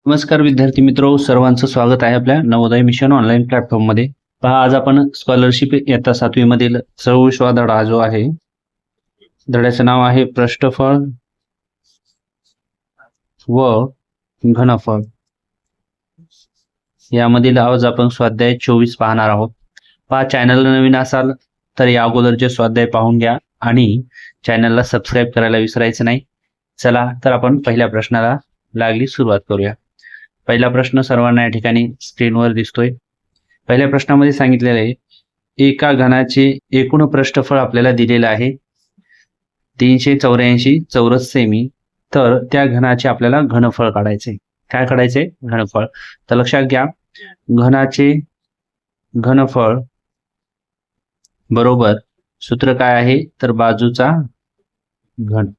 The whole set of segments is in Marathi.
नमस्कार विद्यार्थी मित्रो, सर्वांचं स्वागत आहे आपल्या नवोदय मिशन ऑनलाईन प्लॅटफॉर्ममध्ये. पहा, आज आपण स्कॉलरशिप इयत्ता 7वी मधील 26वा धडा जो आहे, धड्याचं नाव आहे पृष्ठफळ व घनफळ. यामधील आज आपण स्वाध्याय 24 पाहणार आहोत. पहा, चॅनलला नवीन असाल तर या अगोदरचे स्वाध्याय पाहून घ्या आणि चॅनलला सबस्क्राईब करायला विसरायचं नाही. चला तर आपण पहिल्या प्रश्नाला लागली सुरुवात करूया. पहिला प्रश्न सर्वांना या ठिकाणी स्क्रीनवर दिसतोय. पहिल्या प्रश्नामध्ये सांगितलेलं आहे, एका घनाचे एकूण पृष्ठफळ आपल्याला दिलेलं आहे 384 चौरस सेमी. तर त्या घनाचे आपल्याला घनफळ काढायचे. काय काढायचे? घनफळ. तर लक्षात घ्या, घनाचे घनफळ बरोबर सूत्र काय आहे, तर बाजूचा घन.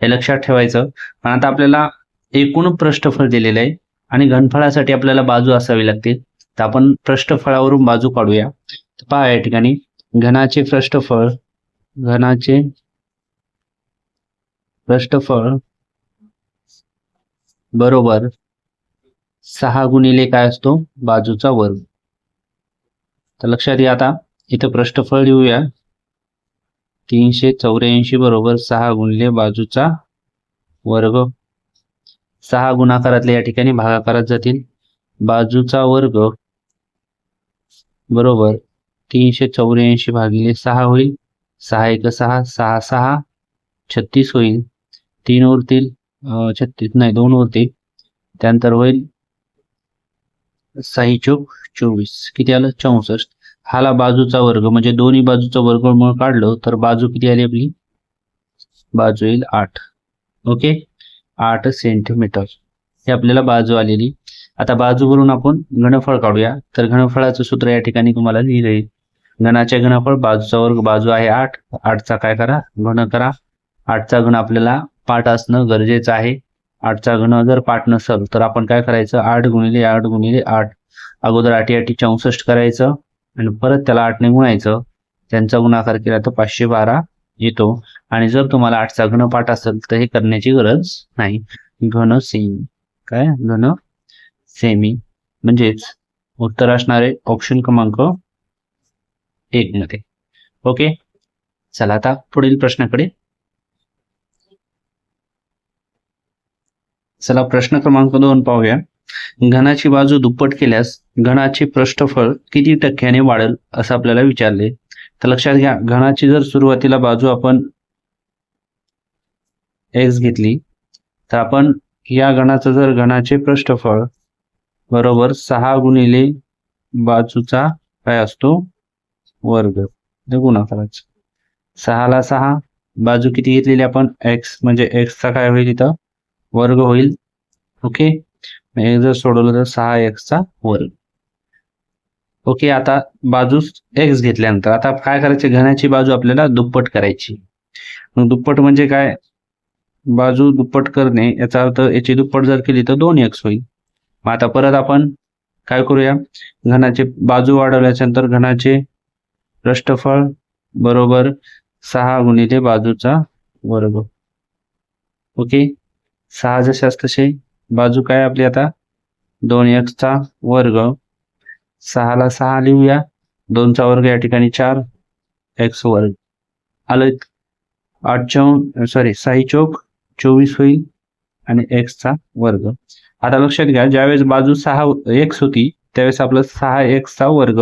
हे लक्षात ठेवायचं. पण आता आपल्याला एकूण पृष्ठफळ दिलेलं आहे आणि घनफळासाठी आपल्याला बाजू असावी लागते. तर आपण पृष्ठफळावरून बाजू काढूया. पहा, या ठिकाणी घनाचे पृष्ठफळ बरोबर 6 गुणिले काय असतो, बाजूचा वर्ग. तर लक्षात घ्या, आता इथं पृष्ठफळ लिहूया 384 बरोबर 6 गुणिले बाजूचा वर्ग. 6 गुणाकारातले या ठिकाणी भागाकारात जातील. बाजूचा वर्ग बरोबर 384 भागिले 6 होईल. 6 1 6, 6 6 36 होईल. 3 उरतील 36 नाही 2 उरतील. त्यानंतर होईल 6 चौक 24. किती आलं? 64. हाला बाजूचा वर्ग म्हणजे दोन्ही बाजूचं वर्गमूळ काढलं तर बाजू किती आली आपली? बाजू येईल 8. ओके, 8 सेंटीमीटर हे आपल्याला बाजू आलेली. आता बाजूवरून आपण घनफळ काढूया. तर घनफळाचं सूत्र या ठिकाणी तुम्हाला लिहिलं आहे. घनाचे घनफळ बाजूचा वर्ग, बाजू आहे 8. 8चा काय करा? घन करा. 8चा घन आपल्याला पाठ असणं गरजेचं आहे. 8चा घन जर पाठ नसेल तर आपण काय करायचं? 8 गुणिले 8 गुणिले 8. अगोदर 8 8 64 करायचं आणि परत त्याला 8 ने गुणायचं. त्यांचा गुणाकार केला तर 512 येतो. आणि जर तुम्हाला 8चा घन पाठ असेल तर हे करण्याची गरज नाही. घन सेमी. काय? घन सेमी. म्हणजेच उत्तर असणारे ऑप्शन क्रमांक 1 मध्ये. ओके, चला आता पुढील प्रश्नाकडे. चला प्रश्न क्रमांक 2 पाहूया. घनाची बाजू दुप्पट केल्यास घनाचे पृष्ठफळ किती टक्क्याने वाढेल असं आपल्याला विचारले. तर लक्षात घ्या, घनाची जर सुरुवातीला बाजू आपण x घेतली तर आपण या घनाचं जर घनाचे पृष्ठफळ बरोबर 6 गुणिले बाजूचा काय असतो? वर्ग. गुणाकाराचा 6 ला 6, बाजू किती घेतलेली आपण? x, म्हणजे x चा काय होईल इथं? वर्ग होईल. ओके, एक जर सोडवलं तर 6x चा वर्ग. ओके, आता बाजू x घेतल्यानंतर आता काय करायचे? घनाची बाजू आपल्याला दुप्पट करायची. मग दुप्पट म्हणजे काय? बाजू दुप्पट करणे याचा अर्थ याची दुप्पट जर केली तर 2x होईल. मग आता परत आपण काय करूया? घनाची बाजू वाढवल्याच्या नंतर घनाचे पृष्ठफळ बरोबर 6 गुणिले बाजूचा वर्ग. ओके, 6 जशास तसे, बाजू काय आपली आता? 2x चा वर्ग. 6 ला 6 लिहूया. 2 चा वर्ग या ठिकाणी 4 x वर्ग. आलं. 6 चौक 24 होईल आणि x चा वर्ग. आता लक्षात घ्या, ज्यावेळेस बाजू 6x होती त्यावेळेस आपलं 6x चा वर्ग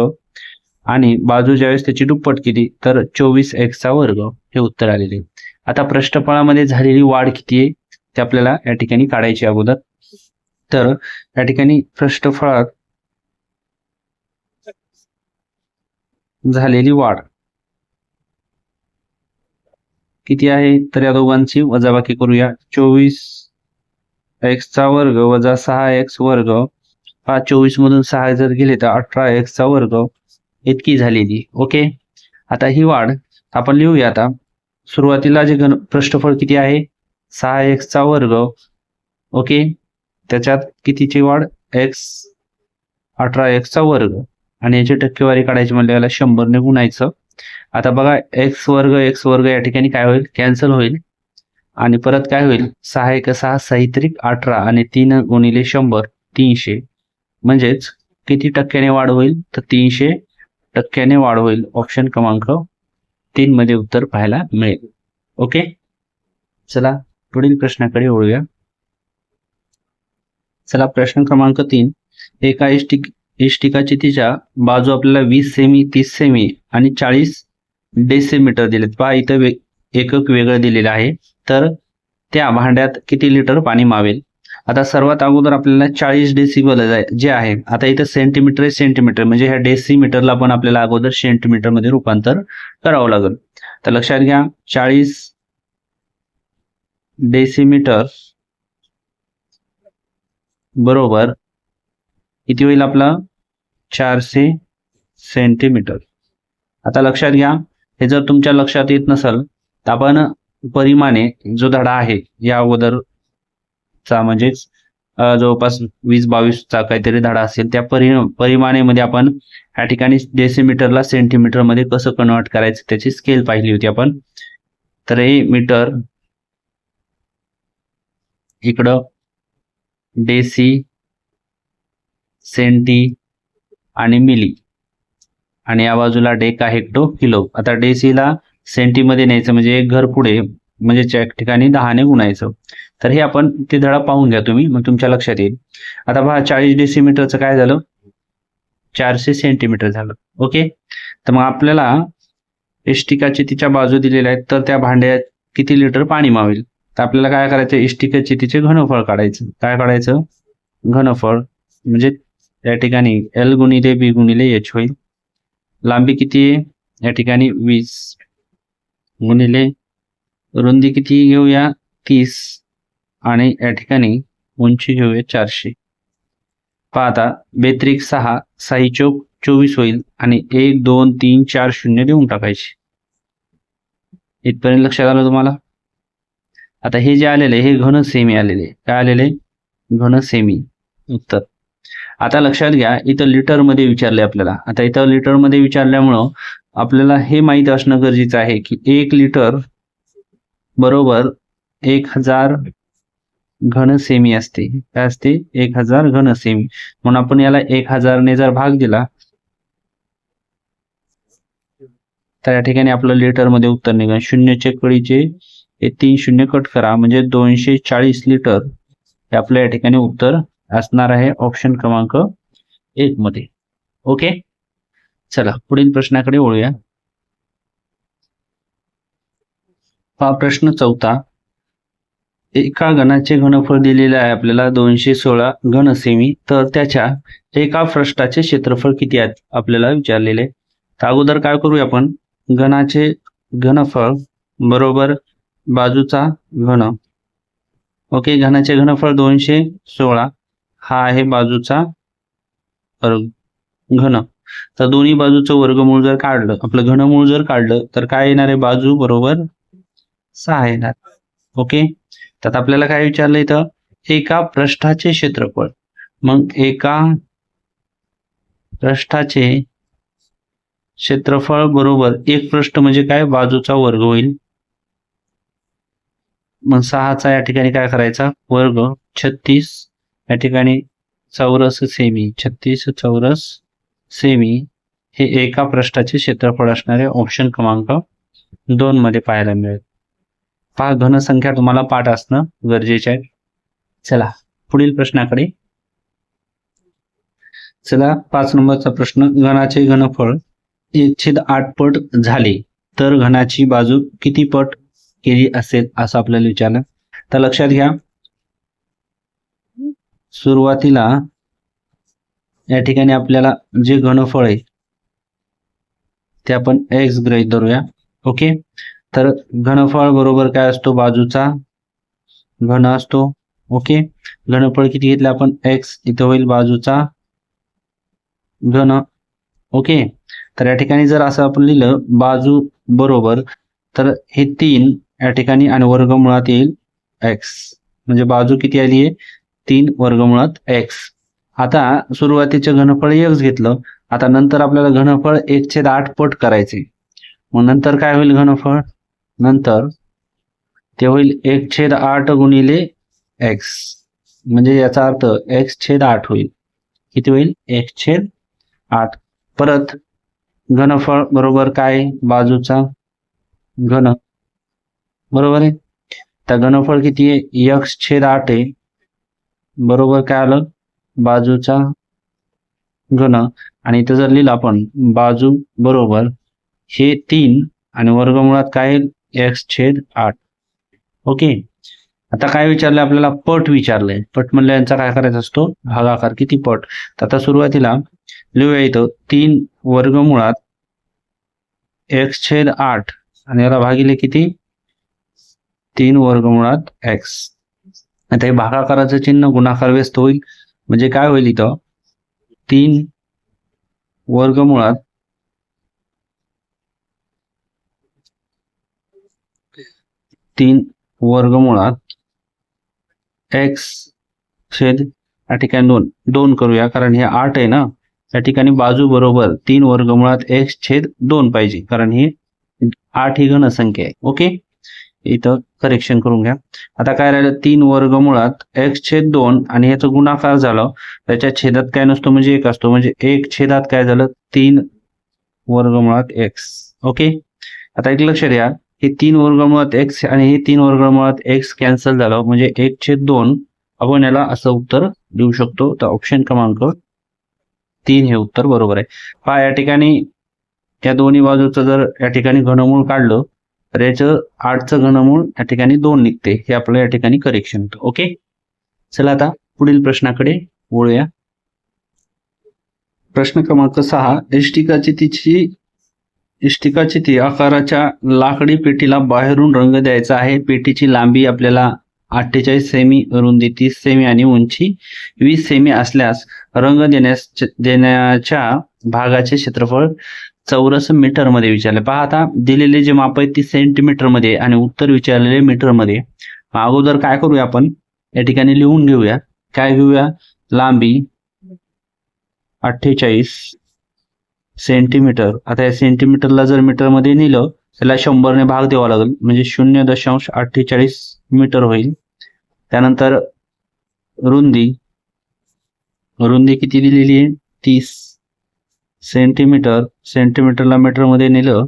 आणि बाजू ज्यावेळेस त्याची दुप्पट केली तर 24x चा वर्ग हे उत्तर आलेले. आता पृष्ठफळामध्ये झालेली वाढ किती आहे ते आपल्याला या ठिकाणी काढायची अगोदर. तर या ठिकाणी पृष्ठफळात झालेली वाढ किती आहे? तर या दोघांची वजाबाकी करूया. 24x चा वर्ग वजा 6x वर्ग. 24 मधून 6 जर गेले तर 18x चा वर्ग इतकी झालेली. ओके, आता ही वाढ आपण लिहूया. आता सुरुवातीला जे पृष्ठफळ किती आहे? 6x चा वर्ग. ओके, त्याच्यात कितीची वाढ? x 18x चा वर्ग आणि याची टक्केवारी काढायची म्हणजे याला 100 ने गुणायचं. आता बघा, x वर्ग या ठिकाणी काय होईल? कॅन्सल होईल. आणि परत काय होईल 6 एक 6 6 त्रिक 18 आणि 3 गुणिले 100 300 म्हणजेच किती टक्क्याने वाढ होईल तर 300% वाढ होईल. ऑप्शन क्रमांक 3 मध्ये उत्तर पाहायला मिळेल. ओके, चला पुढील प्रश्नाकडे वळूया. चला प्रश्न क्रमांक 3. एका इष्टिकाची तिच्या बाजू आपल्याला 20 सेमी 30 सेमी आणि 40 डेसिमीटर दिलेत. पहा इथं एकक वेगळं दिलेलं आहे. तर त्या भांड्यात किती लिटर पाणी मावेल. आता सर्वात अगोदर आपल्याला 40 डेसिबल जे आहे, आता इथं सेंटीमीटर आहे, सेंटीमीटर म्हणजे ह्या डेसिमीटरला पण आपल्याला अगोदर सेंटीमीटर मध्ये रूपांतर करावं लागेल. तर लक्षात घ्या 40 डेसिमीटर बरोबर किती होईल आपलं 400 सेंटीमीटर. आता लक्षात घ्या, हे जर तुमच्या लक्षात येत नसेल तर आपण परिमाणे जो धडा आहे या अगोदरचा म्हणजेच जवळपास 20-22 चा काहीतरी धडा असेल त्या परिमाणेमध्ये आपण या ठिकाणी डेसिमीटरला सेंटीमीटर मध्ये कसं कन्वर्ट करायचं त्याची स्केल पाहिली होती आपण. तर हे मीटर इकडं डेसी सेंटी आणि मिली आणि या बाजूला डेका हेक्टो किलो. आता डेसीला सेंटीमध्ये न्यायचं म्हणजे एक घर पुढे म्हणजे त्या ठिकाणी 10 ने गुणायचं. तर हे आपण ते धडा पाहून घ्या तुम्ही, मग तुमच्या लक्षात येईल. आता पहा 40 डेसिमीटरचं काय झालं 400 सेंटीमीटर झालं. ओके, तर मग आपल्याला इष्टिकाची तिच्या बाजू दिलेल्या आहेत, तर त्या भांड्यात किती लिटर पाणी मावेल. तर आपल्याला काय करायचं इष्टिकाची तिचे घनफळ काढायचं. काय काढायचं घनफळ म्हणजे या ठिकाणी L गुणिले B गुणिले H होईल. लांबी किती आहे या ठिकाणी 20 गुणिले रुंदी किती घेऊया 30 आणि या ठिकाणी उंची घेऊया 400. पहा आता 2 6 6 चौक 24 होईल आणि 1 2 3 4 शून्य देऊन टाकायचे. इथपर्यंत लक्षात आलं तुम्हाला. आता हे जे आलेले हे घन सेमी आलेले, काय आलेले घन सेमी उत्तर. आता लक्षात घ्या इथं लिटर मध्ये विचारले आपल्याला. आता इथं लिटर मध्ये विचारल्यामुळं आपल्याला हे माहित असणं गरजेचं आहे की 1 लिटर बरोबर 1000 घन सेमी असते. काय असते 1000 घन सेमी. म्हणून आपण याला 1000 ने जर भाग दिला तर या ठिकाणी आपलं लिटर मध्ये उत्तर निघेल. शून्यचे कडीचे हे 3 शून्य कट करा म्हणजे 240 लिटर हे आपल्या या ठिकाणी उत्तर असणार आहे ऑप्शन क्रमांक 1 मध्ये. ओके, चला पुढील प्रश्नाकडे वळूया. पहा प्रश्न 4. एका घनाचे घनफळ दिलेले आहे आपल्याला 216 घन सेमी. तर त्याच्या एका पृष्ठाचे क्षेत्रफळ किती आहे आपल्याला विचारलेले. तर अगोदर काय करूया आपण घनाचे घनफळ बरोबर बाजूचा घन. ओके, घनाचे घनफळ 216 हा आहे बाजूचा घन. तर दोन्ही बाजूचं वर्गमूळ जर काढलं आपलं घनमूळ जर काढलं तर काय येणार आहे बाजू बरोबर 6 येणार. ओके, तर आपल्याला काय विचारलं इथं एका पृष्ठाचे क्षेत्रफळ. मग एका पृष्ठाचे क्षेत्रफळ बरोबर एक पृष्ठ म्हणजे काय बाजूचा वर्ग होईल. मग 6चा या ठिकाणी काय करायचा वर्ग 36 या ठिकाणी चौरस सेमी 36 चौरस सेमी हे एका पृष्ठाचे क्षेत्रफळ असणारे ऑप्शन क्रमांक 2 मध्ये पाहायला मिळेल. पहा घनसंख्या तुम्हाला पाठ असणं गरजेचे आहे. चला पुढील प्रश्नाकडे. चला 5 नंबरचा प्रश्न. घनाचे घनफळ 1/8 पट झाले तर घनाची बाजू किती पट केली असेल असं आपल्याला विचारलं. तर लक्षात घ्या सुरुवातीला या ठिकाणी आपल्याला जे घनफळ आहे ते आपण x गृहीत धरूया. ओके, तर घनफळ बरोबर काय असतो बाजूचा घन असतो. ओके, घनफळ किती घेतलं आपण x इथं होईल बाजूचा घन. ओके, तर या ठिकाणी जर असं आपण लिहिलं बाजू बरोबर तर हे 3 या ठिकाणी आणि वर्गमुळात येईल x म्हणजे बाजू किती आली आहे 3 वर्गमुळात x. आता सुरुवातीचे घनफळ x घेतलं. आता नंतर आपल्याला घनफळ 1/8 पट करायचे. मग नंतर काय होईल घनफळ नंतर ते होईल 1/8 गुणिले x, म्हणजे याचा अर्थ x/8 होईल. किती होईल? 1/8. परत घनफळ बरोबर काय? बाजूचा घन, बरोबर आहे. तर घनफळ किती आहे? x/8 आहे, बरोबर काय आलं? बाजूचा घन. आणि इथं जर लिहिलं आपण बाजू बरोबर हे 3 आणि वर्गमुळात काय येईल? x/8. ओके. आता काय विचारलंय आपल्याला? पट विचारलंय. पट म्हणलं यांचा काय करायचा असतो? भागाकार. किती पट? तर आता सुरुवातीला लिहूया इथं 3 वर्गमुळात x/8 आणि याला भागिले किती? 3 वर्गमुळात x. आता हे भागाकाराचं चिन्ह गुणाकार व्यस्त होईल, म्हणजे काय होईल इथं? 3 वर्गमुळात x छेद या ठिकाणी 2 करूया, कारण हे 8 आहे ना. या ठिकाणी बाजू बरोबर 3 वर्गमुळात x/2 पाहिजे, कारण ही 8 ही घनसंख्या आहे. ओके, इथं करेक्शन करून घ्या. आता काय राहिलं? 3 वर्गमुळात x/2 आणि ह्याचं गुणाकार झालं, त्याच्या छेदात काय नसतो म्हणजे 1 असतो, म्हणजे 1 काय झालं? 3 वर्गमुळात x. ओके. आता एक लक्षात द्या, हे 3 वर्गमुळात x आणि हे 3 वर्गमुळात x कॅन्सल झालं, म्हणजे 1/2 आपण याला असं उत्तर देऊ शकतो. तर ऑप्शन क्रमांक 3 हे उत्तर बरोबर आहे. पहा, या ठिकाणी या दोन्ही बाजूचं जर या ठिकाणी घनमूळ काढलं तर याचं 8चं घनमूळ या ठिकाणी 2 निघते. हे आपलं या ठिकाणी करेक्शन होतं. ओके, चला आता पुढील प्रश्नाकडे वळूया. प्रश्न क्रमांक 6. इष्टिकाचिती आकाराच्या लाकडी पेटीला बाहेरून रंग द्यायचा आहे. पेटीची लांबी आपल्याला 48 सेमी, रुंदी 30 सेमी आणि उंची 20 सेमी असल्यास रंग देण्याच्या भागाचे क्षेत्रफळ चौरस मीटर मध्ये विचारले. पहा, आता दिलेले जे माप आहे ती सेंटीमीटर मध्ये आणि उत्तर विचारलेले मीटर मध्ये. अगोदर काय करूया आपण? या ठिकाणी लिहून घेऊया. काय घेऊया? लांबी 48 सेंटीमीटर. आता या सेंटीमीटरला जर मीटर मध्ये नेलं त्याला 100 ने भाग द्यावा लागेल, म्हणजे 0.48 मीटर होईल. त्यानंतर रुंदी किती दिलेली आहे? 30 सेंटीमीटर. सेंटीमीटरला मीटर मध्ये नेलं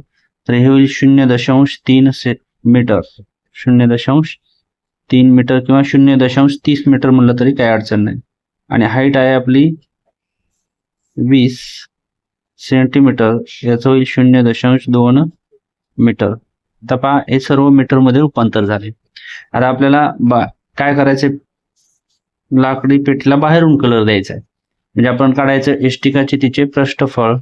तर हे होईल 0.3 मीटर. 0.3 मीटर किंवा 0.30 मीटर म्हणलं तरी काही अडचण नाही. आणि हाईट आहे आपली 20 सेंटीमीटर, याचं होईल 0.2 मीटर. आता पहा, हे सर्व मीटर मध्ये रूपांतर झाले. आता आपल्याला काय करायचंय? लाकडी पेटीला बाहेरून कलर द्यायचा आहे, म्हणजे आपण काढायचं इष्टिकाचितीचे पृष्ठफळ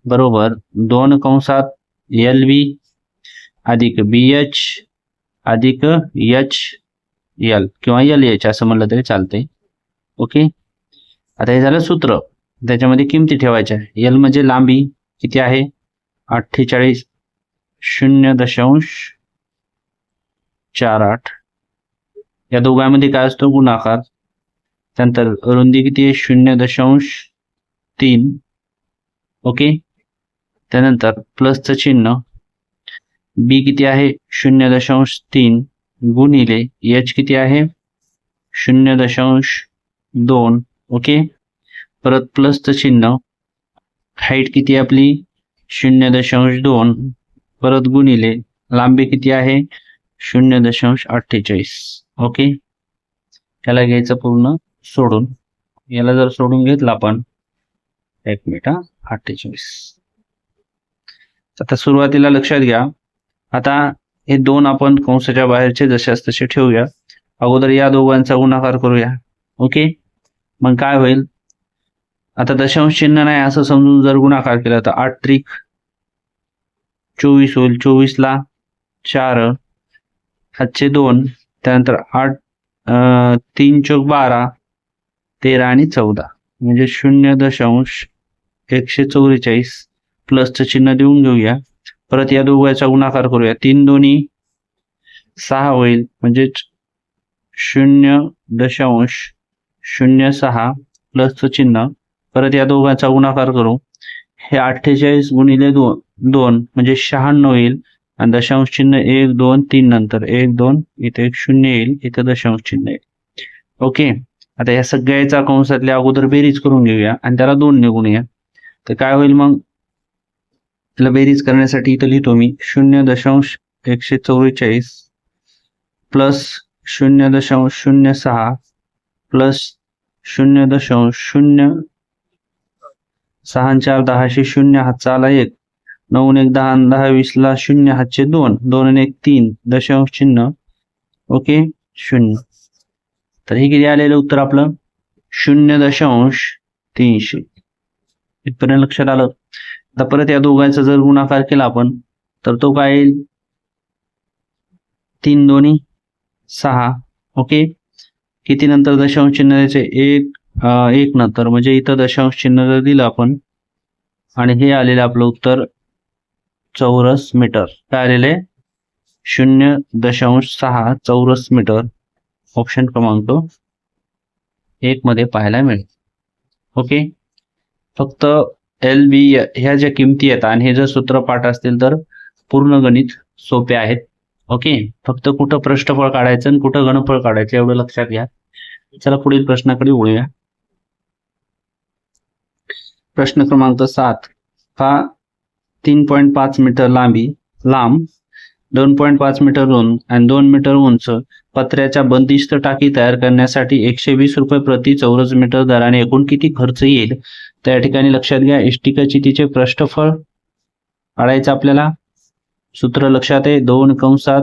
बरोबर 2 कंसात LB अधिक BH अधिक HL किंवा LH असं म्हणलं तरी चालतंय. ओके. आता हे झालं सूत्र. त्याच्यामध्ये किमती ठेवायच्या. L म्हणजे लांबी किती आहे? 48, 0.48. या दोघांमध्ये काय असतो? गुणाकार. त्यानंतर रुंदी किती आहे? 0.3. ओके. त्यानंतर प्लसचं चिन्ह. B किती आहे? 0.3 गुणिले H किती आहे? 0.2. ओके. परत प्लसचं चिन्ह. हाईट किती आपली? 0.2. परत गुणिले लांबी किती आहे? 0.48. ओके. याला घ्यायचं पूर्ण सोडून. याला जर सोडून घेतलं आपण 1 मिनिट 48. आता सुरुवातीला लक्षात घ्या, आता हे 2 आपण कंसाच्या बाहेरचे जशास तसे ठेवूया. अगोदर या दोघांचा गुणाकार करूया. ओके. मग काय होईल? आता दशांश चिन्ह नाही असं समजून जर गुणाकार केला तर 8 त्रिक 24 होईल. 24 ला 4, हातचे 2, त्यानंतर 8 3 चौक 12, 13 आणि 14, म्हणजे 0.144 प्लसचं चिन्ह देऊन घेऊया. परत या दोघांचा गुणाकार करूया. 3 दोन्ही 6 होईल, म्हणजे 0.06 प्लसचं चिन्ह. परत या दोघांचा गुणाकार करू. हे 48 गुणिले 2 म्हणजे 96 होईल, आणि दशांश चिन्ह 1 2 3 नंतर 1 2 इथे एक 0 येईल, इथे दशांश चिन्ह येईल. ओके, आता या सगळ्याचा कंसातल्या अगोदर बेरीज करून घेऊया आणि त्याला 2 निघून या. तर काय होईल मग, त्याला बेरीज करण्यासाठी इथं लिहितो मी 0.144 प्लस 0.06 प्लस 0.0 6 4 10 0 हातचा आला 1, 9 1 10 10 20 ला 0 हातचे 2, 2 1 3 दशांश चिन्ह ओके 0. तर हे किती आलेलं उत्तर आपलं 0.300. इथपर्यंत लक्षात आलं. आता परत या दोघांचा जर गुणाकार केला आपण तर तो काय येईल 3 2 6. ओके, किती नंतर दशांश चिन्ह द्यायचे 1 नंतर, म्हणजे इथं दशांश चिन्ह जर दिलं आपण आणि हे आलेलं आपलं उत्तर चौरस मीटर. काय आलेले 0.6 चौरस मीटर. ऑप्शन क्रमांक 1 मध्ये पाहायला मिळेल. ओके, फक्त LB ह्या ज्या किमती आहेत आणि हे जर सूत्रपाठ असतील तर पूर्ण गणित सोपे आहेत. ओके, फक्त कुठं पृष्ठफळ काढायचं आणि कुठं घनफळ काढायचं एवढं लक्षात घ्या. चला पुढील प्रश्नाकडे वळूया. प्रश्न क्रमांक 7 हा 3.5 मीटर लांब 2.5 मीटर रुंद आणि 2 मीटर उंच पत्र्याच्या बंदिस्त टाकी तयार करण्यासाठी 120 रुपये प्रति चौरस मीटर दराने एकूण किती खर्च येईल. त्या ठिकाणी लक्षात घ्या, इष्टिकाची तिचे पृष्ठफळ काढायचं आपल्याला. सूत्र लक्षात आहे 2 कंसात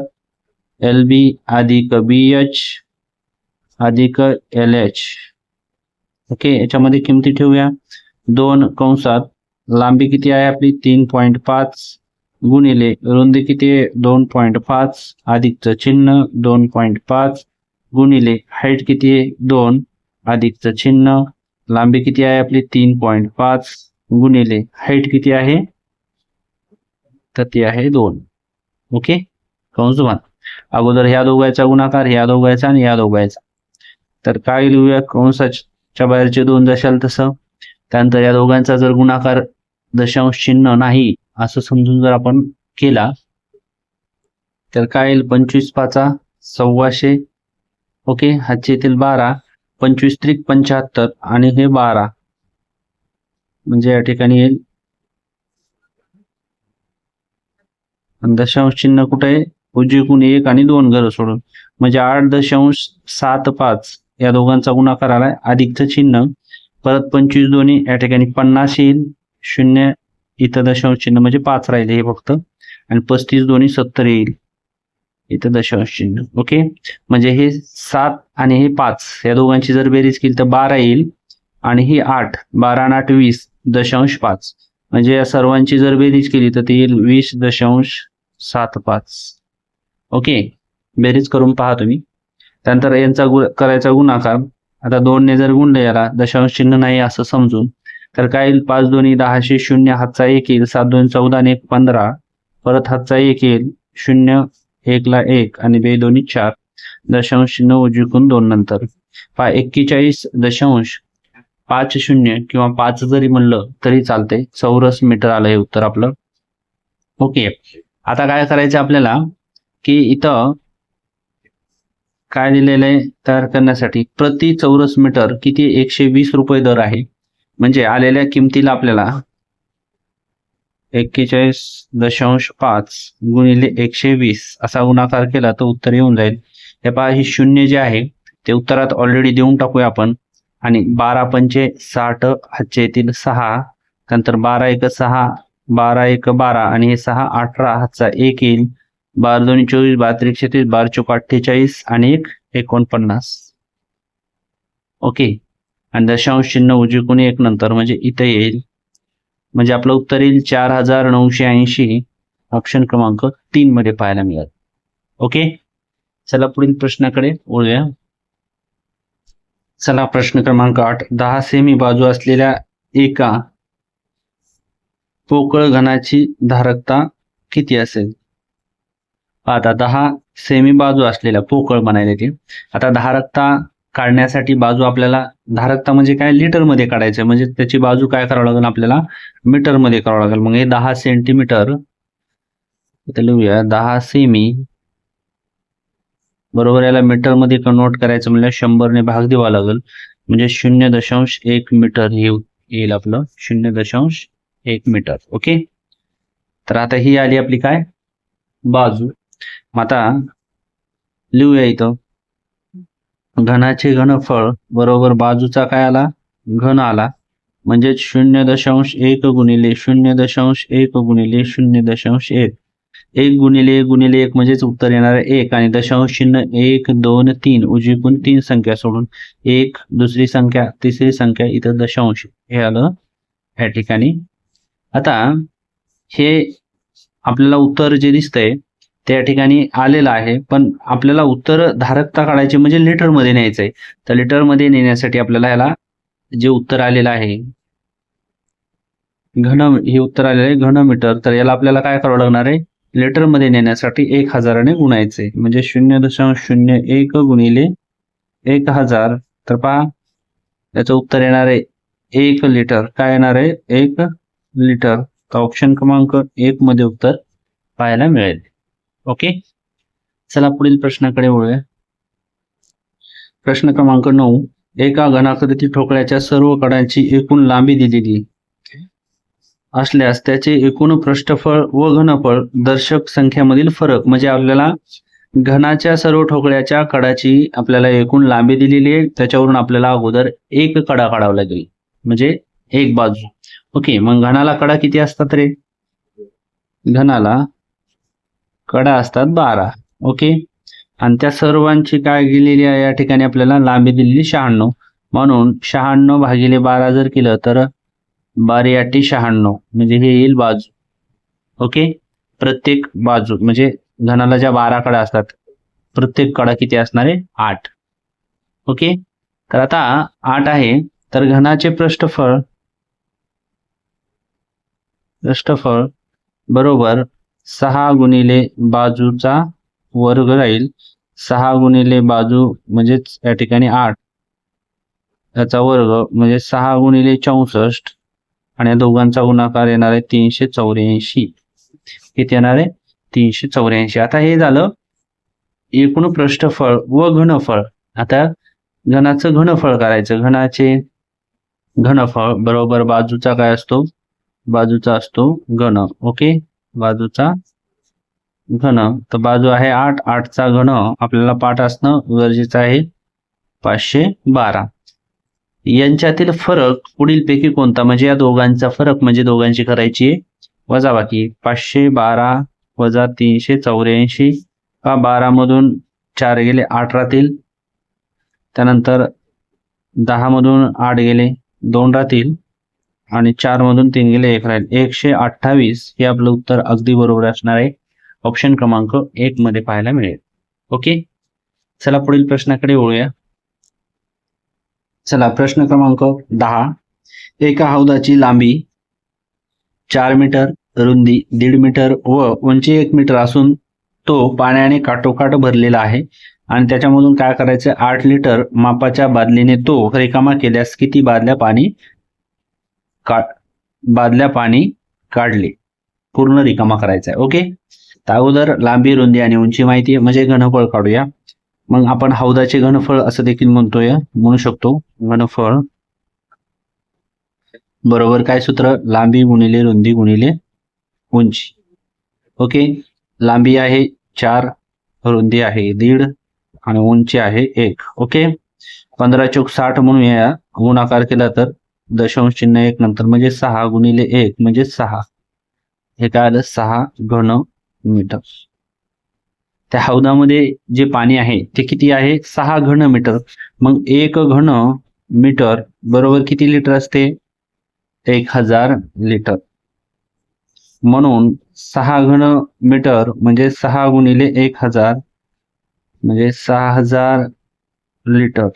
LB अधिक BH अधिक LH. ओके, याच्यामध्ये किमती ठेवूया. 2 कंसात लांबी किती आहे आपली 3.5 गुणिले रुंदी किती आहे 2.5 अधिकचं चिन्ह 2.5 गुणिले हाईट किती आहे 2 अधिकचं चिन्ह, लांबी किती आहे आपली 3.5 गुणिले हाईट किती आहे तर ती आहे 2. ओके, कंस बांध. अगोदर ह्या दोघांचा गुणाकार ह्या दोघांचा आणि ह्या दोघांचा. तर काय लिहूया, कंसाच्या बाहेरचे 2 दशाल तसं. त्यानंतर या दोघांचा जर गुणाकार दशांश चिन्ह नाही असं समजून जर आपण केला तर काय येईल 25 5 1,600. ओके, हातचे येतील 12, 25 त्रिक 75 आणि हे 12 म्हणजे या ठिकाणी येईल दशांश चिन्ह कुठे आहे उजवीकडून 1 आणि 2 घर सोडून, म्हणजे 8.75 या दोघांचा गुणाकार आलाय अधिकचं चिन्ह परत 25 दोन्ही या ठिकाणी 50 येईल, 0 इथं दशांश चिन्ह म्हणजे 5 राहिले हे फक्त, आणि 35 दोन्ही 70 येईल इथं दशांश चिन्ह. ओके, म्हणजे हे 7 आणि हे 5 या दोघांची जर बेरीज केली तर 12 येईल आणि ही 8, 12 आणि 8 20 दशांश 5, म्हणजे या सर्वांची जर बेरीज केली तर ती येईल 20.75. ओके, बेरीज करून पहा तुम्ही. त्यानंतर यांचा करायचा गुणाकार. आता 2 ने जर गुणले याला दशांश चिन्ह नाही असं समजून तर काय येईल 5 दोन्ही 10 0 हातचा 1 येईल, 7 2 14 आणि 1 15 परत हातचा 1 येईल, 0 1 ला 1 आणि 2 दोन्ही 4 दशांश चिन्ह उजवीकडून 2 नंतर 41.50 किंवा 5 जरी म्हणलं तरी चालते. चौरस मीटर आलं हे उत्तर आपलं. ओके, आता काय करायचं आपल्याला की इथं काय दिलेलं आहे तयार करण्यासाठी प्रति चौरस मीटर किती 120 रुपये दर आहे. म्हणजे आलेल्या किमतीला आपल्याला 41.5 गुणिले 120 असा गुणाकार केला तर उत्तर येऊन जाईल. हे पहा, ही 0 जे आहे ते उत्तरात ऑलरेडी देऊन टाकूया आपण. आणि 12 पंचे 60 हातचे येतील 6, नंतर 12 1 6, 12 1 12 आणि हे 6 18 हातचा 1 येईल, 12 2 24, 12 3 36, 12 4 48 आणि 1 49. ओके, आणि दशांश चिन्ह उजवीकडून 1 नंतर म्हणजे इथे येईल, म्हणजे आपलं उत्तर येईल 4980. ऑप्शन क्रमांक 3 मध्ये पाहायला मिळेल. ओके, चला पुढील प्रश्नाकडे वळूया. चला प्रश्न क्रमांक 8. 10 सेमी बाजू असलेल्या एका पोकळ घनाची धारकता किती असेल. आता 10 सेमी बाजू असलेल्या पोकळ म्हणायला ती. आता धारकता काढण्यासाठी बाजू आपल्याला, धारकता म्हणजे काय लिटर मध्ये काढायचं, म्हणजे त्याची बाजू काय करावं लागेल आपल्याला मीटर मध्ये करावं लागेल. मग हे 10 सेंटीमीटर तर लिहूया 10 सेमी बरोबर, याला मीटर मध्ये कन्वर्ट करायचं म्हणजे 100 ने भाग द्यावा लागेल, म्हणजे 0.1 मीटर हे येईल आपलं 0.1 मीटर. ओके, तर आता ही आली आपली काय बाजू. आता लिहूया इथं घनाचे घनफळ बरोबर बाजूचा काय आला घन आला, म्हणजे 0.1 गुणिले 0.1 गुणिले 0.1 1 गुणिले 1 गुणिले 1 म्हणजेच उत्तर येणार आहे 1 आणि दशांश चिन्ह 1 2 3 उजवीकडून 3 संख्या सोडून 1 दुसरी संख्या तिसरी संख्या इथं दशांश हे आलं या ठिकाणी. आता हे आपल्याला उत्तर जे दिसतंय त्या ठिकाणी आलेलं आहे, पण आपल्याला उत्तर धारकता काढायची म्हणजे लिटर मध्ये न्यायचंय. तर लिटर मध्ये नेण्यासाठी आपल्याला याला जे उत्तर आलेलं आहे घन, हे उत्तर आलेलं आहे घन मीटर, तर याला आपल्याला काय करावं लागणार आहे लिटर मध्ये नेण्यासाठी 1000 ने गुणायचे, म्हणजे 0.01 गुणिले 1000. तर पहा याचं उत्तर येणार आहे 1 लिटर. काय येणार आहे 1 लिटर. तर ऑप्शन क्रमांक 1 मध्ये उत्तर पाहायला मिळेल. ओके, चला पुढील प्रश्नाकडे वळूया. प्रश्न क्रमांक 9, एका घनाकृती ठोकळ्याच्या सर्व कडांची एकूण लांबी दिलेली असल्यास त्याचे एकूण पृष्ठफळ व घनफळ दर्शक संख्यामधील फरक, म्हणजे आपल्याला घनाच्या सर्व ठोकळ्याच्या कडाची आपल्याला एकूण लांबी दिलेली आहे, त्याच्यावरून आपल्याला अगोदर एक कडा काढावा लागेल म्हणजे एक बाजू. ओके, मग घनाला कडा किती असतात रे, घनाला कडा असतात 12. ओके, आणि त्या सर्वांची काय दिलेली आहे या ठिकाणी आपल्याला लांबी दिलेली 96, म्हणून 96 भागिले 12 जर केलं तर 12×96 म्हणजे हे येईल बाजू. ओके, प्रत्येक बाजू म्हणजे घनाला ज्या 12 कडा असतात प्रत्येक कडा किती असणार आहे 8. ओके, तर आता 8 आहे, तर घनाचे पृष्ठफळ बरोबर 6 गुणिले बाजूचा वर्ग राहील. 6 गुणिले बाजू म्हणजेच या ठिकाणी 8 याचा वर्ग म्हणजे 6 गुणिले 64 आणि या दोघांचा गुणाकार येणार आहे 384. किती येणार आहे 384. आता हे झालं एकूण पृष्ठफळ व घनफळ. आता घनाचं घनफळ करायचं. घनाचे घनफळ बरोबर बाजूचा काय असतो, बाजूचा असतो घन. ओके, बाजूचा घन, तर बाजू आहे 8, 8चा घन आपल्याला पाठ असणं गरजेचं आहे 512. यांच्यातील फरक पुढील पैकी कोणता, म्हणजे या दोघांचा फरक म्हणजे दोघांची करायची वजाबाकी. 512 वजा 384, 12 मधून 4 गेले 8 राहतील, त्यानंतर 10 मधून 8 गेले 2 राहतील आणि 4 मधून 3 गेले 1 राहील. 128 हे आपलं उत्तर अगदी बरोबर असणार आहे. ऑप्शन क्रमांक 1 मध्ये पाहायला मिळेल. ओके, चला पुढील प्रश्नाकडे वळूया. चला प्रश्न क्रमांक 10, एका हौदाची लांबी 4 मीटर, रुंदी 1.5 मीटर व उंची 1 मीटर असून तो पाण्याने काठोकाठ भरलेला आहे आणि त्याच्यामधून काय करायचं 8 लिटर मापाच्या बादलीने तो रिकामा केल्यास किती बादल्या पाणी काढले, पूर्ण रिकामा करायचा आहे. ओके, तर अगोदर लांबी रुंदी आणि उंची माहिती म्हणजे घनफळ काढूया. मग आपण हौदाचे घनफळ असं देखील म्हणू शकतो. घनफळ बरोबर काय सूत्र, लांबी गुणिले रुंदी गुणिले उंची. ओके, लांबी आहे 4, रुंदी आहे 1.5 आणि उंची आहे 1. ओके, 15 चौक 60 म्हणून या गुणाकार केला तर दशांश चिन्ह 1 नंतर म्हणजे 6 गुणिले 1 म्हणजे 6. हे काय आलं 6 घन मीटर. त्या हौदामध्ये जे पाणी आहे ते किती आहे 6 घन मीटर. मग 1 घन मीटर बरोबर किती लिटर असते 1000 लिटर. म्हणून 6 घन मीटर म्हणजे 6 गुणिले 1000 म्हणजे 6000 लिटर.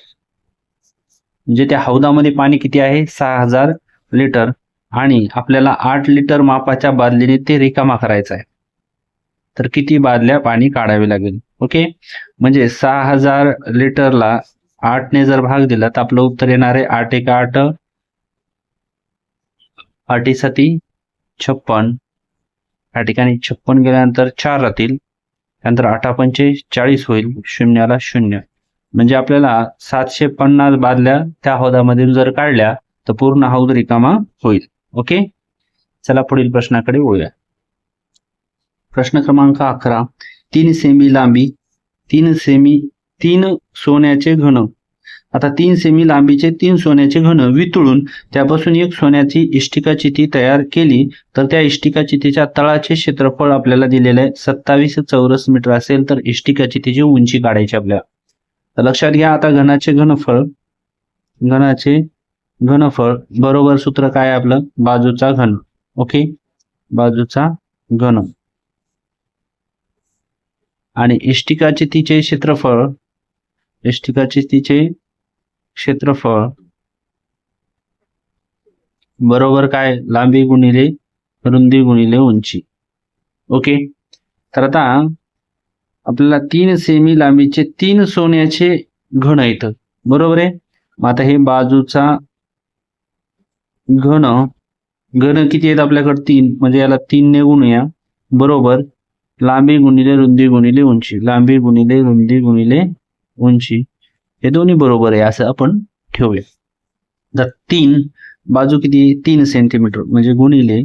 म्हणजे त्या हौदामध्ये पाणी किती आहे 6000 लिटर आणि आपल्याला 8 लिटर मापाच्या बादलीने ते रिकामा करायचं आहे. तर किती बादल्या पाणी काढावे लागेल. ओके, म्हणजे 6000 लिटरला 8 ने जर भाग दिला तर आपलं उत्तर येणार आहे 8 × 8 8 × 7 56 या ठिकाणी 56 गेल्यानंतर 4 राहतील, त्यानंतर 8 पंचे 40 होईल, शून्याला 0. म्हणजे आपल्याला 750 बादल्या त्या हौदामधून जर काढल्या तर पूर्ण हौद रिकामा होईल. ओके, चला पुढील प्रश्नाकडे वळूया. प्रश्न क्रमांक 11. 3 सेमी लांबी 3 सोन्याचे घन. आता 3 सेमी लांबीचे 3 सोन्याचे घन वितळून त्यापासून एक सोन्याची इष्टिका चिती तयार केली तर त्या इष्टिका चितीच्या तळाचे क्षेत्रफळ आपल्याला दिलेले आहे 27 चौरस मीटर असेल तर इष्टिका चितीची उंची काढायची आपल्याला. तर लक्षात घ्या, आता घनाचे घनफळ बरोबर सूत्र काय आहे आपलं, बाजूचा घन. ओके, बाजूचा घन आणि इष्टिका चितीचे क्षेत्रफळ बरोबर काय, लांबी गुणिले रुंदी गुणिले उंची. ओके, तर आता आपल्याला 3 सेमी लांबीचे 3 सोन्याचे घन आहेत, बरोबर आहे. मग आता हे बाजूचा घन किती आहेत आपल्याकडे 3, म्हणजे याला 3 ने गुणूया, बरोबर लांबी गुणिले रुंदी गुणिले उंची, लांबी गुणिले रुंदी गुणिले उंची हे दोन्ही बरोबर आहे असं आपण ठेवूया. तर 3 बाजू किती 3 सेंटीमीटर म्हणजे गुणिले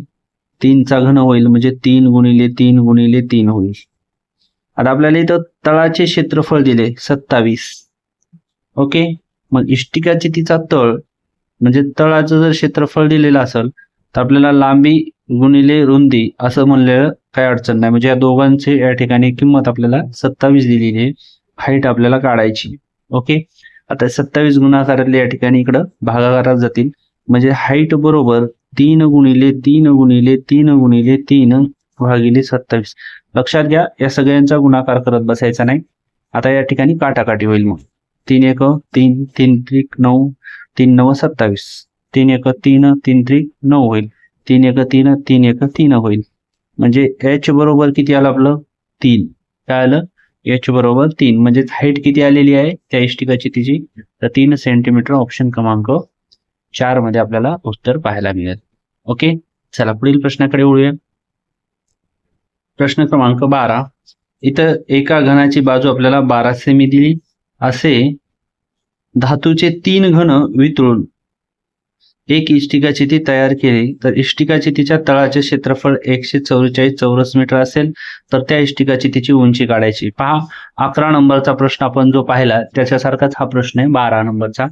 3चा घन होईल म्हणजे 3 गुणिले 3 गुणिले 3 होईल. आता आपल्याला इथं तळाचे क्षेत्रफळ दिले 27. ओके, मग इष्टिका चितीचा तळ म्हणजे तळाचं जर क्षेत्रफळ दिलेलं असेल तर आपल्याला लांबी गुणिले रुंदी असं म्हणलेलं काही अडचण नाही. म्हणजे या दोघांची या ठिकाणी किंमत आपल्याला 27 दिलेली आहे. हाईट आपल्याला काढायची. ओके, आता 27 गुणाकारातले या ठिकाणी इकडं भागाकारात जातील म्हणजे हाईट बरोबर 3 गुणिले 3 गुणिले 3 गुणिले 3 भागिले 27. लक्षात घ्या, या सगळ्यांचा गुणाकार करत बसायचा नाही. आता या ठिकाणी काटाकाटी होईल. मग 3 एक 3, 3 त्रिक 9, 3 9 27, 3 एक 3, 3 त्रिक 9 होईल, 3 एक 3, 3 एक 3 होईल. म्हणजे h बरोबर किती आलं आपलं 3. काय आलं, h बरोबर 3. म्हणजे हाईट किती आलेली आहे त्या इष्टिका चितीची, तर 3 सेंटीमीटर. ऑप्शन क्रमांक 4 मध्ये आपल्याला उत्तर पाहायला मिळेल. ओके, चला पुढील प्रश्नाकडे वळूया. प्रश्न क्रमांक 12. इथं एका घनाची बाजू आपल्याला 12 सेमी दिली. असे धातूचे 3 घन वितळून एक इष्टिका चिती तयार केली तर इष्टिका चितीच्या तळाचे क्षेत्रफळ 144 चौरस मीटर असेल तर त्या इष्टिका चितीची उंची काढायची. पहा, 11 नंबरचा प्रश्न आपण जो पाहिला त्याच्यासारखाच हा प्रश्न आहे 12 नंबरचा.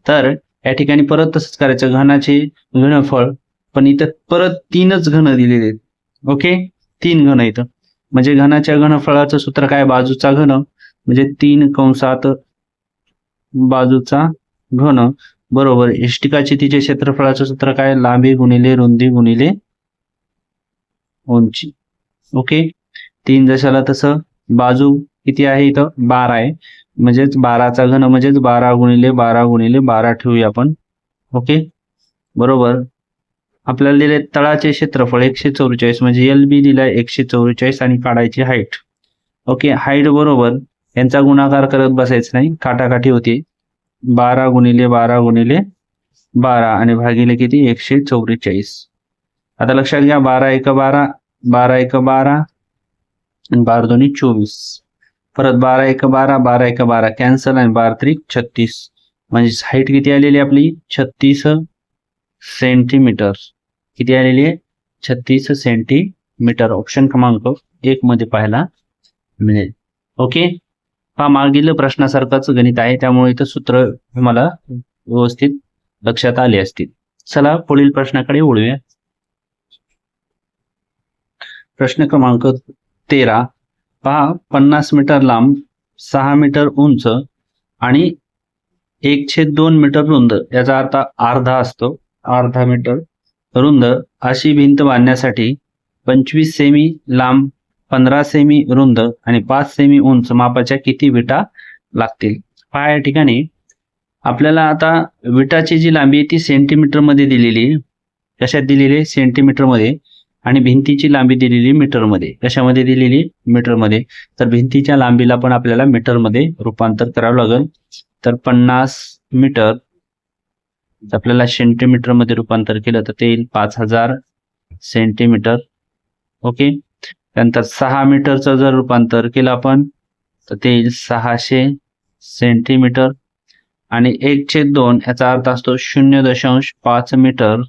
तर या ठिकाणी परत तसंच करायचं, घनाचे घनफळ, पण इथं परत 3च घन दिलेले आहेत. ओके, 3 घन इथं म्हणजे घनाच्या घनफळाचं सूत्र काय, बाजूचा घन म्हणजे 3 कंसात बाजूचा घन बरोबर इष्टिका चितीचे क्षेत्रफळाचं सूत्र काय, लांबी गुणिले रुंदी गुणिले उंची. ओके, 3 जशाला तसं बाजू किती आहे इथं 12 आहे म्हणजेच 12चा घन म्हणजेच 12 गुणिले 12 गुणिले 12 ठेवूया आपण. ओके, बरोबर आपल्याला दिले तळाचे क्षेत्रफळ 144 म्हणजे LB दिलाय 144 आणि काढायची हाईट. ओके, हाईट बरोबर यांचा गुणाकार करत बसायचं नाही, काटाकाटी होती. 12 गुणिले 12 गुणिले 12 आणि भागिले किती 144. आता लक्षात घ्या, 12 एक 12, 12 एक 12 आणि 12 दोन्ही 24. परत 12 एक 12, 12 एक 12 कॅन्सल आणि 12 त्रिक 36. म्हणजे हाईट किती आलेली आपली 36 सेंटीमीटर. किती आलेली आहे 36 सेंटीमीटर. ऑप्शन क्रमांक 1 मध्ये पाहायला मिळेल. ओके, हा मागील प्रश्नासारखाच गणित आहे त्यामुळे इथं सूत्र मला व्यवस्थित लक्षात आले असतील. चला पुढील प्रश्नाकडे वळूया. प्रश्न क्रमांक 13. पहा, 50 मीटर लांब 6 मीटर उंच आणि 1/2 मीटर रुंद, याचा अर्थ अर्धा असतो, अर्धा मीटर रुंद अशी भिंत बांधण्यासाठी 25 सेमी लांब 15 सेमी रुंद आणि 5 सेमी उंच मापाच्या किती विटा लागतील. पहा, या ठिकाणी आपल्याला आता विटाची जी लांबी आहे ती सेंटीमीटर मध्ये दिलेली आहे. कशात दिलेली आहे सेंटीमीटर मध्ये, आणि भिंतीची लांबी दिलेली मीटर मध्ये. कशामध्ये दिलेली मीटर मध्ये. तर भिंतीच्या लांबीला पण आपल्याला मीटर मध्ये रूपांतर करावं लागेल. तर 50 मीटर आपल्याला सेंटीमीटर मध्ये रूपांतर केलं तर ते येईल 5000 सेंटीमीटर. ओके. त्यानंतर 6 मीटरचं जर रूपांतर केलं आपण तर ते येईल 600 सेंटीमीटर आणि 1/2 याचा अर्थ असतो 0.5 मीटर.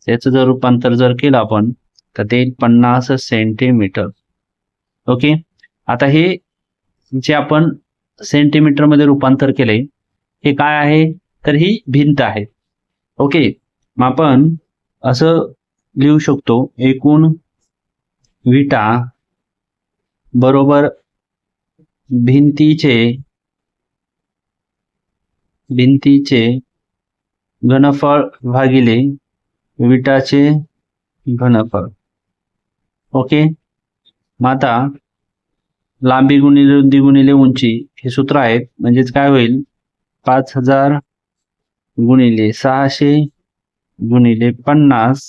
त्याचं जर रूपांतर जर केलं आपण तर ते 50 सेंटीमीटर. ओके. आता हे जे आपण सेंटीमीटर मध्ये रूपांतर केले हे काय आहे तर ही भिंत आहे. ओके. मग आपण असं लिहू शकतो एकूण विटा बरोबर भिंतीचे घनफळ भागिले विटाचे घनफळ. ओके. मग आता लांबी गुणिले रुंदी गुणिले उंची हे सूत्र आहेत. म्हणजेच काय होईल 5000 गुणिले 600 गुणिले 50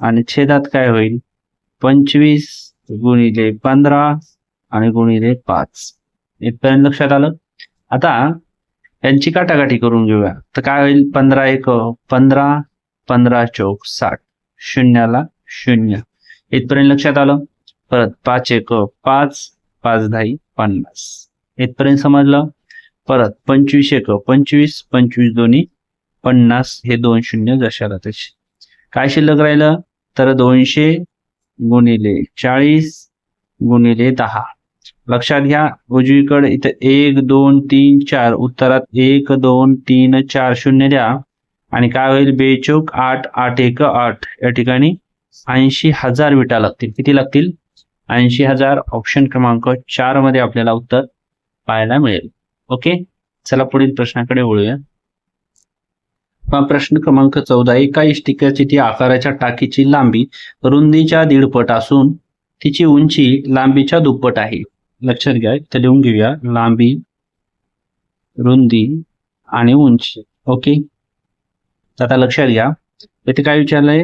आणि छेदात काय होईल 25 गुणिले 15 आणि गुणिले 5. इथपर्यंत लक्षात आलं. आता यांची काटाकाटी करून घेऊया. तर काय होईल 15 एक 15, 15 चौक 60, शून्याला 0. इथपर्यंत लक्षात आलं. परत 5 एक 5, 5 10 50. इथपर्यंत समजलं. परत 25 एक 25, 25 दोन्ही 50. हे 2 शून्य जशाला तसे. काय शिल्लक राहिलं तर 200 गुणिले 40 गुणिले 10. लक्षात घ्या उजवीकडे इथं 1 2 3 4 उत्तरात 1 2 3 4 शून्य द्या आणि काय होईल 2 चौक 8, 8 एक 8. या ठिकाणी 80,000 विटा लागतील. किती लागतील 80,000. ऑप्शन क्रमांक 4 मध्ये आपल्याला उत्तर पाहायला मिळेल. ओके. चला पुढील प्रश्नाकडे वळूया. प्रश्न क्रमांक 14. एका इष्टिकाची ती आकाराच्या टाकीची लांबी रुंदीच्या 1.5 पट असून तिची उंची लांबीच्या 2 पट आहे. लक्षात घ्या. तर लिहून घेऊया लांबी रुंदी आणि उंची. ओके. आता लक्षात घ्या इथे काय विचारलंय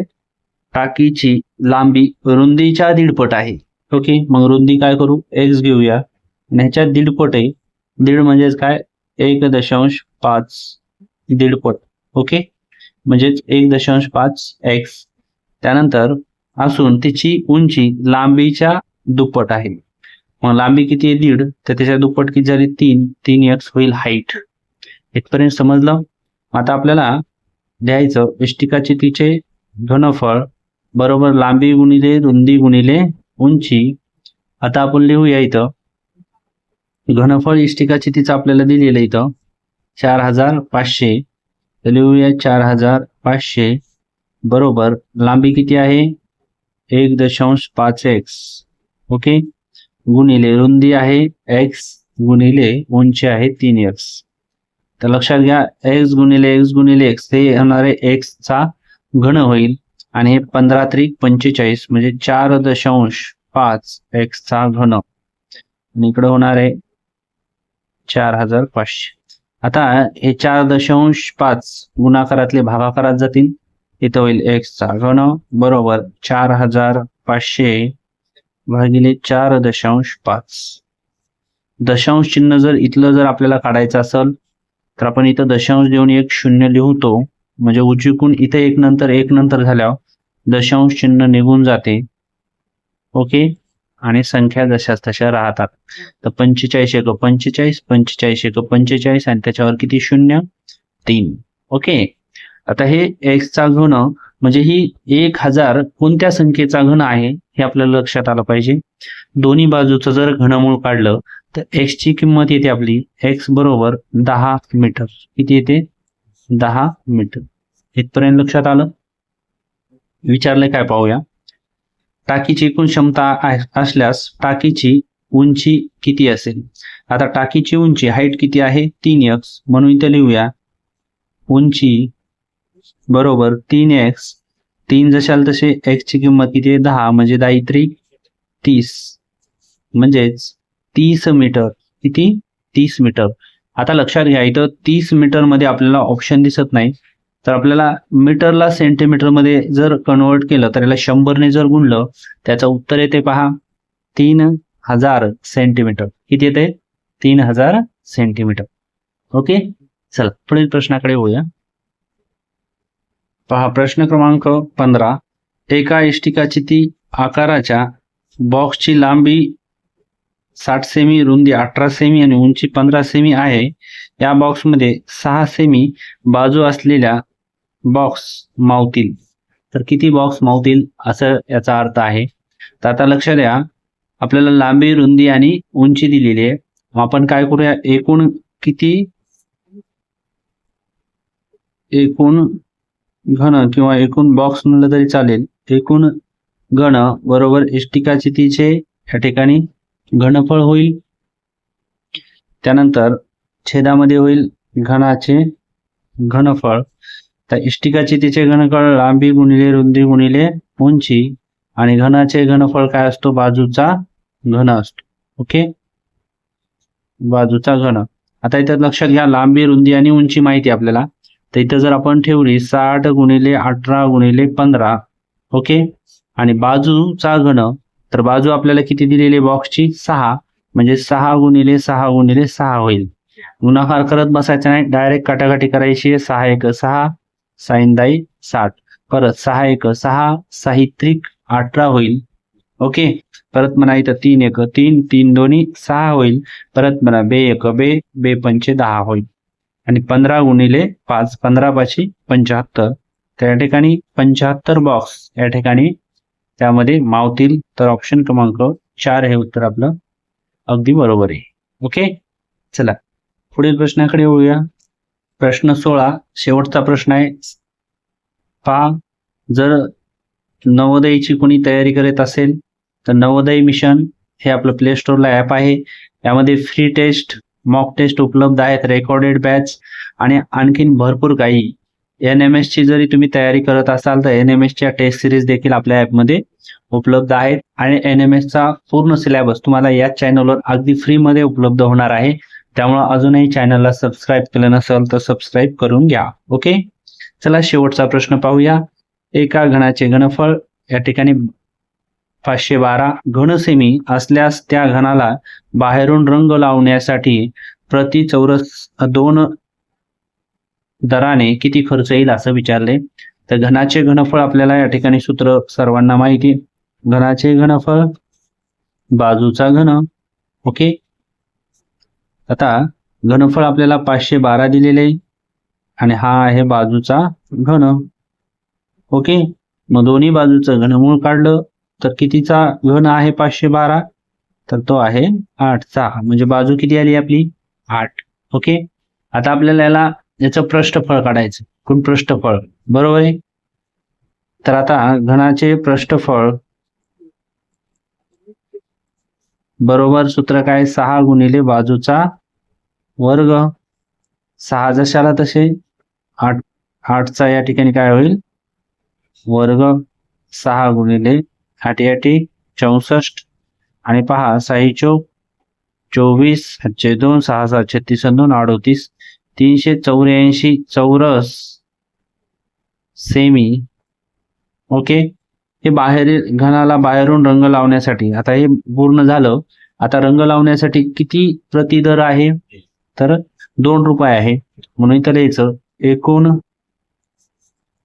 टाकीची लांबी रुंदीच्या 1.5 पट आहे. ओके. मग रुंदी काय करू x घेऊया आणि ह्याच्यात 1.5 पट आहे. 1.5 म्हणजेच काय 1.5 1.5 पट. ओके. म्हणजेच 1.5 x. त्यानंतर असून तिची उंची लांबीच्या 2 पट आहे. मग लांबी किती आहे 1.5 तर त्याच्या 2 पट किती झाली 3x होईल हाईट. इथपर्यंत समजलं. आता आपल्याला द्यायचं इष्टिकाची तिचे घनफळ बरोबर लांबी गुणिले रुंदी गुणिले उंची. आता आपण लिहूया इथं घनफळ इष्टिकाची तिचं आपल्याला दिलेलं इथं 4500. तर लिहूया 4500 बरोबर लांबी किती आहे 1.5x. ओके. गुणिले रुंदी आहे x गुणिले उंची आहे 3x. तर लक्षात घ्या x गुणिले x गुणिले x हे होणारे x चा घन होईल आणि हे 15 त्रिक 45 म्हणजे 4.5 x चा घन आणि इकडे होणार आहे 4500. आता हे 4.5 गुणाकारातले भागाकारात जातील. इथं होईल x चा घन बरोबर 4500 भागिले 4.5. दशांश चिन्ह जर इथलं जर आपल्याला काढायचं असेल तर आपण इथं दशांश देऊन 1 0 लिहतो. म्हणजे उजवीकडून इथे 1 नंतर झाल्यावर दशांश चिन्ह निघून जाते. ओके. आणि संख्या जशाच तशा राहतात. तर 45 एक 45, 45 एक 45 आणि त्याच्यावर किती 0 3. ओके. आता हे x चा घन म्हणजे ही 1000 कोणत्या संख्येचा घन आहे हे आपल्याला लक्षात आलं पाहिजे. दोन्ही बाजूचं जर घनमूळ काढलं तर x ची किंमत येते आपली x बरोबर 10 मीटर. किती येते 10 मीटर. इथपर्यंत लक्षात आलं. विचारलंय काय पाहूया. टाकीची एकूण क्षमता असल्यास टाकीची उंची किती असेल. आता टाकीची उंची हाईट किती आहे 3x म्हणून इथे लिहूया उंची बरोबर 3x. 3 जशाल तसे x ची किंमत किती आहे 10 म्हणजे 10 त्रिक 30 म्हणजेच 30 मीटर. किती 30 मीटर. आता लक्षात घ्या इथं 30 मीटर मध्ये आपल्याला ऑप्शन दिसत नाही तर आपल्याला मीटरला सेंटीमीटर मध्ये जर कन्वर्ट केलं तर याला 100 ने जर गुणलं त्याचं उत्तर येते पहा 3000 सेंटीमीटर. किती येते 3000 सेंटीमीटर. ओके. चला पुढील प्रश्नाकडे वळूया. पहा प्रश्न क्रमांक 15. एका इष्टिकाची ती आकाराच्या बॉक्सची लांबी 60 सेमी, रुंदी 18 सेमी आणि उंची 15 सेमी आहे. या बॉक्समध्ये 6 सेमी बाजू असलेल्या बॉक्स मावतील. तर किती बॉक्स मावतील असं याचा अर्थ आहे. तर आता लक्ष द्या, आपल्याला लांबी, रुंदी आणि उंची दिलेली आहे. आपण काय करूया, एकूण घन किंवा एकूण बॉक्स म्हणलं तरी चालेल. एकूण घन बरोबर इष्टिकाचितीचे या ठिकाणी घनफळ होईल. त्यानंतर छेदामध्ये होईल घनाचे घनफळ. तर इष्टिकाचितीचे घनफळ लांबी गुणिले रुंदी गुणिले उंची आणि घनाचे घनफळ काय असतो, बाजूचा घन असतो. ओके, बाजूचा घन. आता इथं लक्षात घ्या, लांबी, रुंदी आणि उंची माहिती आपल्याला. तर इथं जर आपण ठेवली 60 गुणिले 18 गुणिले 15, ओके, आणि बाजूचा घन, तर बाजू आपल्याला किती दिलेली बॉक्सची, 6, म्हणजे 6 गुणिले 6 गुणिले 6 होईल. गुणाकार करत बसायचा नाही, डायरेक्ट काटाकाटी करायची. 6 एक 6, साइन दाई 60, परत 6 एक 6, साहित्रिक 18 होईल. ओके, परत म्हणा इथं 3 एक 3, 3 दोन्ही 6 होईल. परत म्हणा बे एक बे, बे पंचे 10 होईल. आणि 15 गुणिले 5, 15 पाची 75. त्या ठिकाणी 75 बॉक्स या ठिकाणी त्यामध्ये मावतील. तर ऑप्शन क्रमांक 4 हे उत्तर आपलं अगदी बरोबर आहे. ओके, चला पुढील प्रश्नाकडे येऊया. प्रश्न 16, शेवटचा प्रश्न आहे. पहा, जर नवोदयची कोणी तयारी करत असेल तर नवोदय मिशन हे आपलं प्ले स्टोअरला ॲप आहे. यामध्ये फ्री टेस्ट, मॉक टेस्ट उपलब्ध आहेत, रेकॉर्डेड बॅच आणि आणखीन भरपूर काही. NMS ची जरी तुम्ही तयारी करत असाल तर NMS च्या टेस्ट सिरीज देखील आपल्या ॲपमध्ये उपलब्ध आहेत. आणि NMS चा पूर्ण सिलेबस तुम्हाला या चॅनलवर अगदी फ्रीमध्ये उपलब्ध होणार आहे. त्यामुळे अजूनही चॅनलला सबस्क्राईब केलं नसेल तर सबस्क्राईब करून घ्या. ओके, चला शेवटचा प्रश्न पाहूया. एका घनाचे घनफळ या ठिकाणी 512 घनसेमी असल्यास त्या घनाला बाहेरून रंग लावण्यासाठी प्रति चौरस 2 दराने किती खर्च येईल असं विचारले. तर घनाचे घनफळ आपल्याला या ठिकाणी सूत्र सर्वांना माहिती. घनाचे घनफळ बाजूचा घन. ओके, आता घनफळ आपल्याला 512 दिलेले आणि हा आहे बाजूचा घन. ओके, मग दोन्ही बाजूचं घनमूळ काढलं तर कितीचा घन आहे 512, तर तो आहे 8चा. म्हणजे बाजू किती आली आपली, 8. ओके, आता आपल्याला याचं पृष्ठफळ काढायचं. कोण पृष्ठफळ, बरोबर आहे. तर आता घनाचे पृष्ठफळ बरोबर सूत्र काय, 6 गुणिले बाजूचा वर्ग. 6 जशाला तसे 8चा या ठिकाणी काय होईल, वर्ग. 6 गुणिले 8 8 64 आणि पहा 6 चौक 24, 7 2, 6 7 36 2 38, 384 चौरस सेमी. ओके, हे बाहेरील घनाला बाहेरून रंग लावण्यासाठी. आता हे पूर्ण झालं. आता रंग लावण्यासाठी किती प्रति दर आहे, तर 2 रुपये आहे. म्हणून इथं लिहायचं एकूण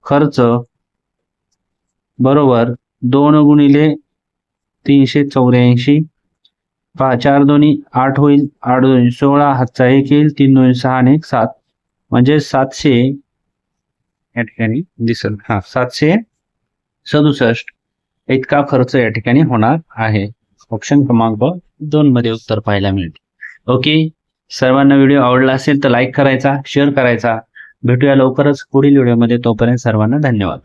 खर्च बरोबर 2 गुणिले 384. पहा 4 दोन्ही 8 होईल, 8 दोन्ही 16, हातचा 1 येईल, 3 दोन्ही 6 आणि 1 7, म्हणजे 700 या ठिकाणी दिसेल. 767 इतका खर्च या ठिकाणी होणार आहे. ऑप्शन क्रमांक 2 मध्ये उत्तर पाहायला मिळते. ओके, सर्वांना व्हिडिओ आवडला असेल तर लाईक करायचा, शेअर करायचा. भेटूया लवकरच पुढील व्हिडिओमध्ये. तोपर्यंत सर्वांना धन्यवाद.